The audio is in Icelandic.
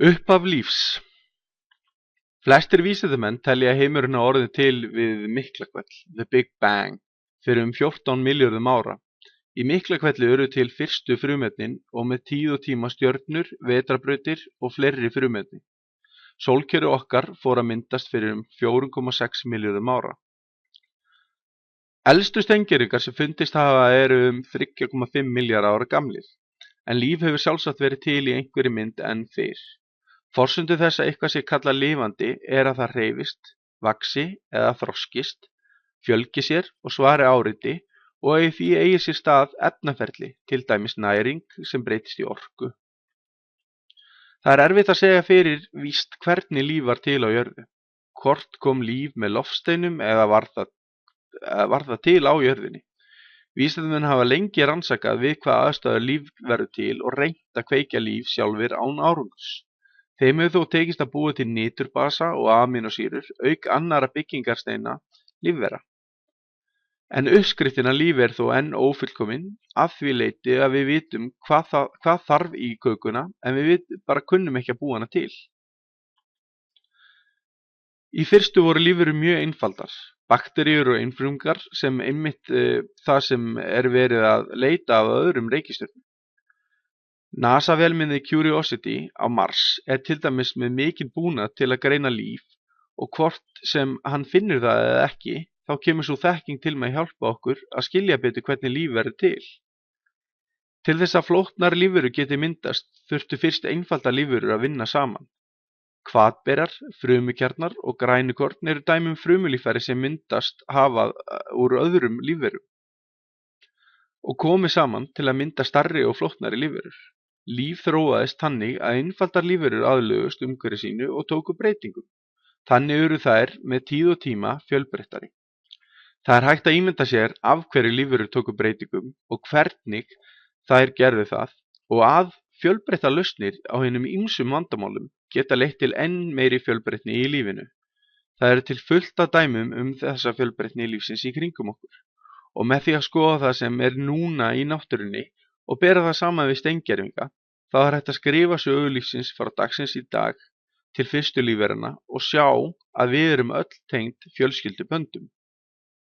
Upphaf lífs. Flestir vísindamenn telja að heimurinn hafi orðið til við Miklahvell, The Big Bang, fyrir 14 milljörðum ára. Í Miklahvelli urðu til fyrstu frumefnin og með tíð og tíma stjörnur, vetrarbrautir og fleiri frumefni. Sólkerfið okkar fór að myndast fyrir 4,6 milljörðum ára. Elstu steingervingar sem fundist hafa eru 3,5 milljarða ára gamlir, en líf hefur sjálfsagt verið til í einhverri mynd enn fyrr. Forsendur þess að eitthvað sé kallað lifandi er að það hreyfist, vaxi eða þroskist, fjölgi sér og svari áreiti og að því eigi sér stað efnaferli, til dæmis næring sem breytist í orku. Það er erfitt að segja fyrir víst hvernig líf var til á jörðu. Hvort kom líf með loftsteinum eða var það til á jörðinni? Vísindamenn hafa lengi rannsakað við hvaða aðstæður líf verður til og reynt að kveikja líf sjálfir án árangurs. Þeim hefur þó tekist að búa til niturbasa og amínósýrur auk annarra byggingarsteina lífvera. En uppskriftin að lífi er þó enn ófullkomin að því leyti að við vitum hvað þarf í kökuna en við bara kunnum ekki að búa hana til. Í fyrstu voru lífverur mjög einfaldar, bakteríur og einfrumungar sem einmitt það sem er verið að leita af öðrum reikistjörnum. NASA-vélmennið Curiosity á Mars er til dæmis með mikinn búnað til að greina líf og hvort sem hann finnur það eða ekki, þá kemur sú þekking til með að hjálpa okkur að skilja betur hvernig líf verður til. Til þess að flóknar lífverur geti myndast þurftu fyrst einfaldar lífverur að vinna saman. Hvatberar, frumukjarnar og grænukorn eru dæmi frumulíffæri sem myndast hafa úr öðrum lífverum og komið saman til að mynda stærri og flóknari lífverur. Líf þróaðist þannig að einfaldar lífverur aðlögust umhverfi sínu og tóku breytingum. Þannig urðu þær með tíð og tíma fjölbreyttari. Það er hægt að ímynda sér af hverju lífverur tóku breytingum og hvernig þær gerðu það og að fjölbreyttar lausnir á hinum ýmsum vandamálum geta leitt til enn meiri fjölbreytni í lífinu. Það eru til fullt af dæmum þessa fjölbreytni lífsins í kringum okkur og með því að skoða það sem er núna í náttúrunni og bera það saman við steingervinga, þá er hægt að skrifa sögu lífsins frá dagsins í dag til fyrstu lífveranna og sjá að við erum öll tengd fjölskylduböndum.